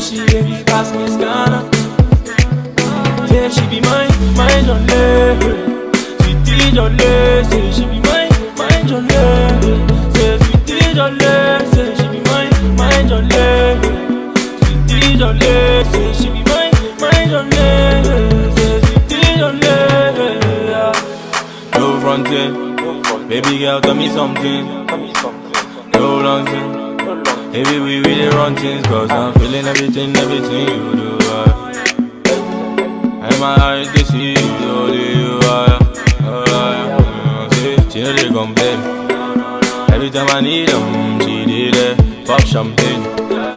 she baby pass me scanner. Say she be mine, mine jolly. Sweetie jolly, say she be mine, mine jolly. Say sweetie jolly, say she be mine, mine jolly. Sweetie jolly, say she be mine, mine jolly. Say sweetie jolly. No fronting, baby girl tell me something. No long thing, baby we really run things, cause I'm feeling everything you do. And my eyes they see you, only you are. She know they complain. Every time I need them, she did it. Pop champagne.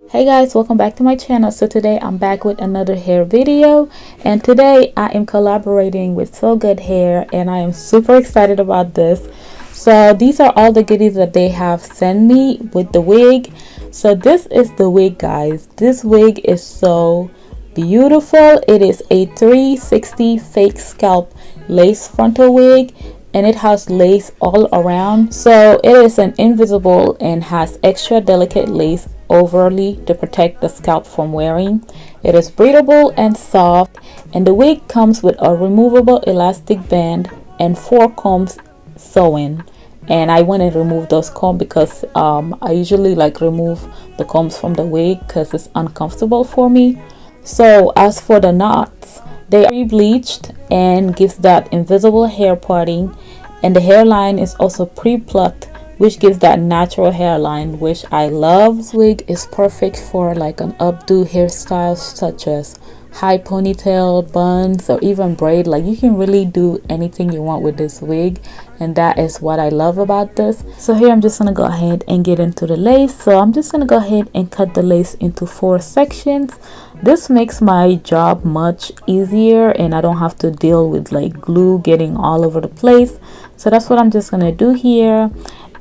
Hey guys, welcome back to my channel. So today I'm back with another hair video, and today I am collaborating with Sogoodhair, and I am super excited about this. So these are all the goodies that they have sent me with the wig. So this is the wig, guys. This wig is so beautiful. It is a 360 fake scalp lace frontal wig, and it has lace all around. So it is an invisible and has extra delicate lace overly to protect the scalp from wearing. It is breathable and soft, and the wig comes with a removable elastic band and 4 combs sewn. And I went and removed those combs because I usually like remove the combs from the wig because it's uncomfortable for me. So as for the knots, they are pre-bleached and gives that invisible hair parting, and the hairline is also pre-plucked, which gives that natural hairline, which I love. This wig is perfect for like an updo hairstyle such as high ponytail, buns, or even braid. Like you can really do anything you want with this wig, and that is what I love about this. So here I'm just gonna go ahead and get into the lace. So I'm just gonna go ahead and cut the lace into 4 sections. This makes my job much easier, and I don't have to deal with like glue getting all over the place. So that's what I'm just gonna do here.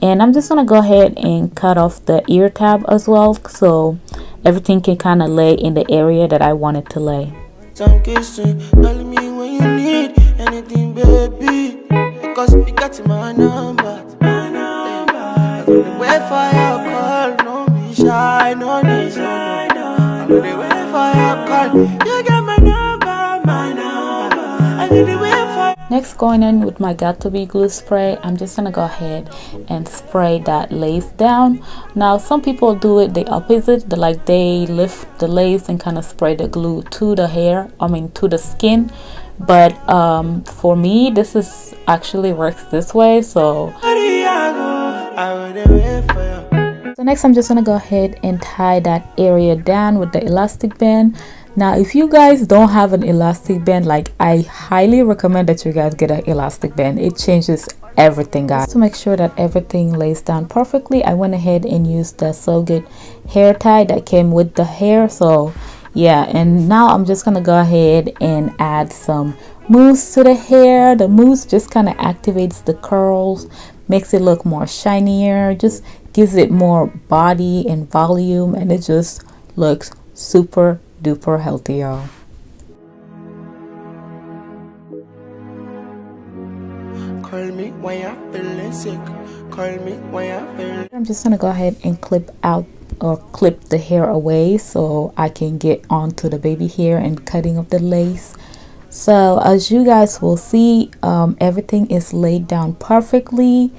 And I'm just gonna go ahead and cut off the ear tab as well, so everything can kind of lay in the area that I want it to lay. Some kissing, telling me when you need anything, baby, because you got my number. I know the way for your call, no be shy, no be shy. I know the way for your call, you got my number, my number. I know the way for. Next, going in with my Got To Be glue spray, I'm just gonna go ahead and spray that lace down. Now some people do it the opposite, they lift the lace and kind of spray the glue to the hair, to the skin. But for me, this is actually works this way. So next I'm just gonna go ahead and tie that area down with the elastic band. Now if you guys don't have an elastic band, like I highly recommend that you guys get an elastic band. It changes everything, guys. Just to make sure that everything lays down perfectly, I went ahead and used the Sogoodhair hair tie that came with the hair. So yeah, and now I'm just gonna go ahead and add some mousse to the hair. The mousse just kind of activates the curls, makes it look more shinier, just gives it more body and volume, and it just looks super duper healthy, y'all. Call me when you're feeling sick. Call me when you're feeling. I'm just gonna go ahead and clip out or clip the hair away so I can get onto the baby hair and cutting of the lace. So as you guys will see, everything is laid down perfectly.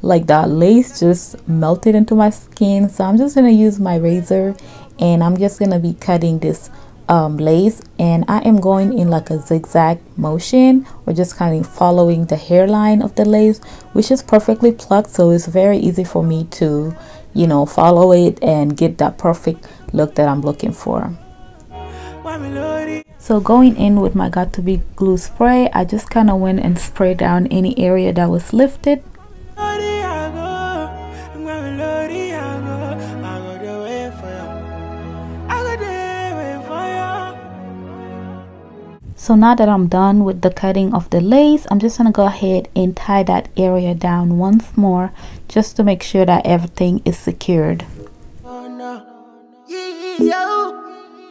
Like that lace just melted into my skin. So I'm just gonna use my razor, and I'm just gonna be cutting this lace, and I am going in like a zigzag motion, or just kind of following the hairline of the lace, which is perfectly plucked, so it's very easy for me to, you know, follow it and get that perfect look that I'm looking for. So going in with my Got To Be glue spray, I just kind of went and sprayed down any area that was lifted. So now that I'm done with the cutting of the lace, I'm just gonna go ahead and tie that area down once more, just to make sure that everything is secured. Oh no, yeah,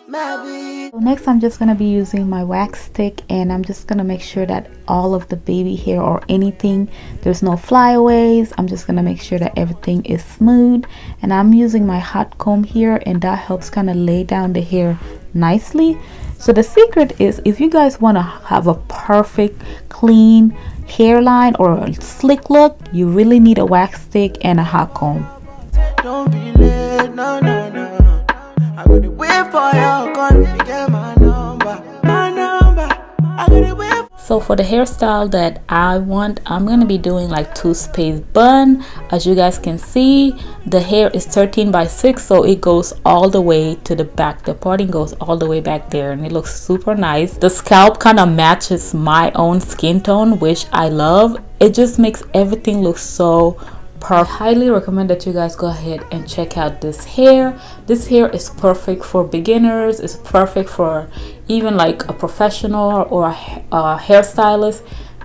So next I'm just going to be using my wax stick, and I'm just going to make sure that all of the baby hair or anything, there's no flyaways. I'm just going to make sure that everything is smooth, and I'm using my hot comb here, and that helps kind of lay down the hair nicely. So the secret is, if you guys want to have a perfect clean hairline or a slick look, you really need a wax stick and a hot comb. Don't be late, no, no, no. I gotta wait for your call, you get my number, my number. I gotta wait. So for the hairstyle that I want, I'm going to be doing like 2-space bun. As you guys can see, the hair is 13 by 6, so it goes all the way to the back. The parting goes all the way back there, and it looks super nice. The scalp kind of matches my own skin tone, which I love. It just makes everything look so I highly recommend that you guys go ahead and check out this hair. This hair is perfect for beginners. It's perfect for even like a professional or a hairstylist.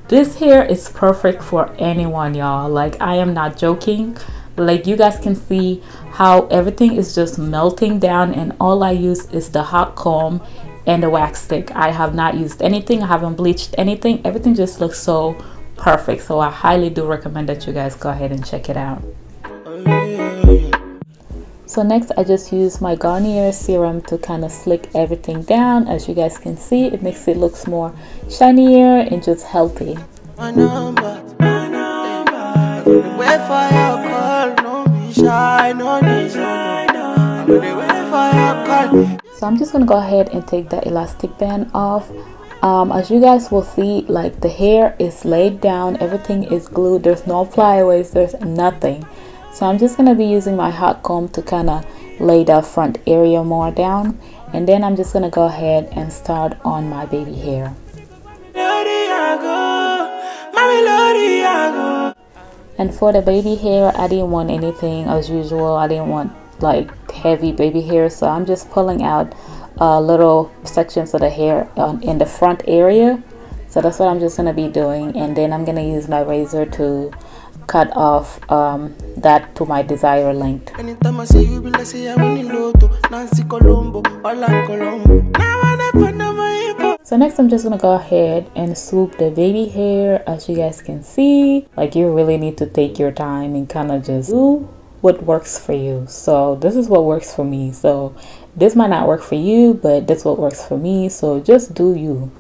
This hair is perfect for anyone, y'all. Like, I am not joking. Like, you guys can see how everything is just melting down, and all I use is the hot comb and the wax stick. I have not used anything. I haven't bleached anything. Everything just looks so perfect. So I highly do recommend that you guys go ahead and check it out. So next I just use my Garnier serum to kind of slick everything down. As you guys can see, it makes it look more shinier and just healthy. My number, my number. Wait for your call, no be shy, no be shy, no. Wait for your call. So I'm just gonna go ahead and take the elastic band off. As you guys will see, like, the hair is laid down, everything is glued, there's no flyaways, there's nothing. So I'm just going to be using my hot comb to kind of lay the front area more down, and then I'm just going to go ahead and start on my baby hair. And for the baby hair, I didn't want anything as usual. I didn't want like heavy baby hair, so I'm just pulling out little sections of the hair in the front area. So that's what I'm just going to be doing, and then I'm going to use my razor to cut off that to my desired length. Anytime I see you, be like, say I want Loto, Nancy Colombo, Orlando Colombo. Now I never know my info. So next I'm just going to go ahead and swoop the baby hair. As you guys can see, like, you really need to take your time and kind of just do what works for you. So this is what works for me. So this might not work for you, but that's what works for me. So just do you.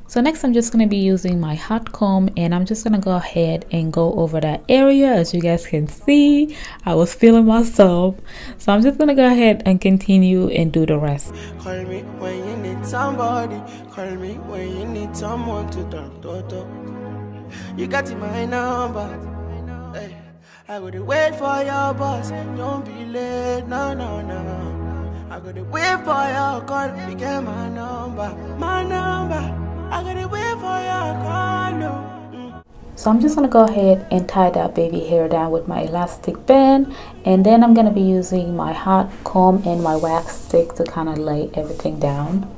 So next I'm just going to be using my hot comb, and I'm just going to go ahead and go over that area. As you guys can see, I was feeling myself. So I'm just going to go ahead and continue and do the rest. Call me when you need somebody. Call me when you need someone to talk to. You got my number. Hey, I gotta wait for your boss. Don't be late, no, no, no. I gotta wait for your call. You get my number, my number. I gotta wait for your call, no. So I'm just going to go ahead and tie that baby hair down with my elastic band, and then I'm going to be using my hot comb and my wax stick to kind of lay everything down.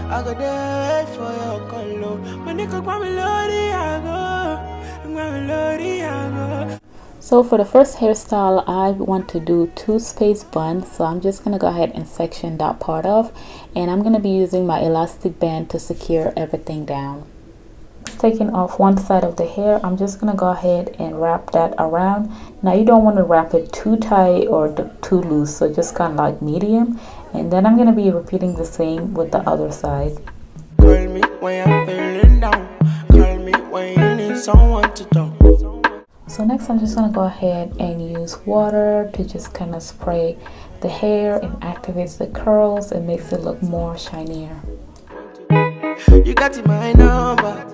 I gotta wait for your call, no. My nigga, my melody, I go. My melody, I go. So for the first hairstyle, I want to do 2-space bun. So I'm just going to go ahead and section that part off, and I'm going to be using my elastic band to secure everything down. Taking off one side of the hair, I'm just going to go ahead and wrap that around. Now you don't want to wrap it too tight or too loose, so just kind of like medium. And then I'm going to be repeating the same with the other side. Call me when I'm feeling down. Call me when you need someone to talk. So next I'm just going to go ahead and use water to just kind of spray the hair and activates the curls and makes it look more shinier. You got my number.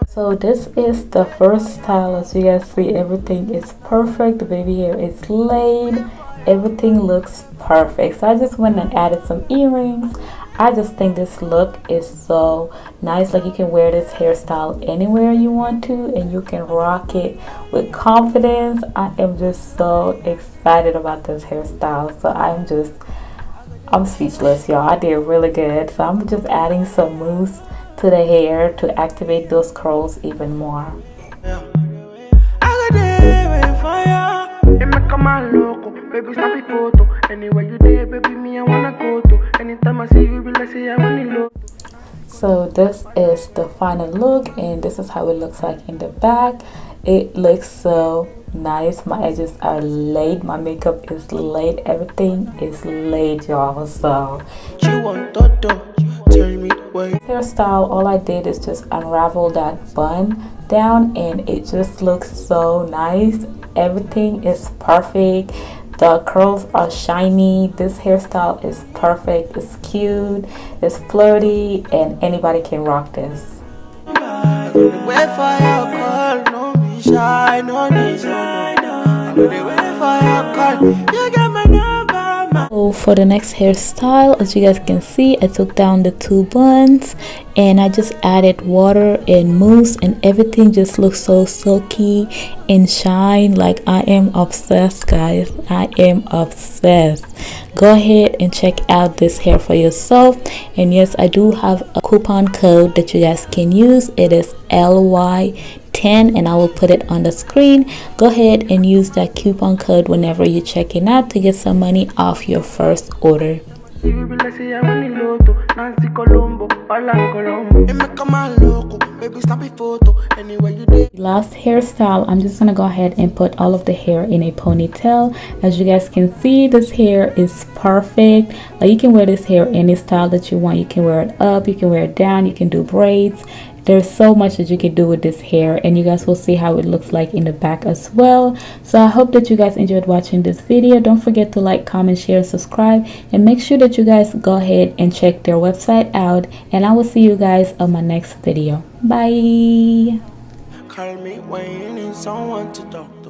So this is the first style. As you guys see, everything is perfect. The baby hair is laid. Everything looks perfect. So I just went and added some earrings. I just think this look is so nice. Like, you can wear this hairstyle anywhere you want to, and you can rock it with confidence. I am just so excited about this hairstyle. So I'm speechless, y'all. I did really good. So I'm just adding some mousse to the hair to activate those curls even more. I got wait for you. It make a man loco, baby snap a photo. Anywhere you there, baby, me I wanna go to. Anytime I see you, be like say I wanna look. So this is the final look, and this is how it looks like in the back. It looks so nice. My edges are laid, my makeup is laid, everything is laid, y'all. So You want Toto? Tell me why. hairstyle, all I did is just unravel that bun down, and it just looks so nice. Everything is perfect. The curls are shiny. This hairstyle is perfect. It's cute, it's flirty, and anybody can rock this. Wait for your call, no be shy, no need no. Wait for your call, you got my number. So for the next hairstyle, as you guys can see, I took down the 2 buns and I just added water and mousse, and everything just looks so silky and shine. Like, I am obsessed, guys. I am obsessed. Go ahead and check out this hair for yourself. And yes, I do have a coupon code that you guys can use. It is LY10, and I will put it on the screen. Go ahead and use that coupon code whenever you're checking out to get some money off your first order. Last hairstyle, I'm just gonna go ahead and put all of the hair in a ponytail. As you guys can see, this hair is perfect. Like, you can wear this hair any style that you want. You can wear it up, you can wear it down, you can do braids. There's so much that you can do with this hair, and you guys will see how it looks like in the back as well. So I hope that you guys enjoyed watching this video. Don't forget to like, comment, share, subscribe, and make sure that you guys go ahead and check their website out, and I will see you guys on my next video. Bye. Call me when you need someone to talk.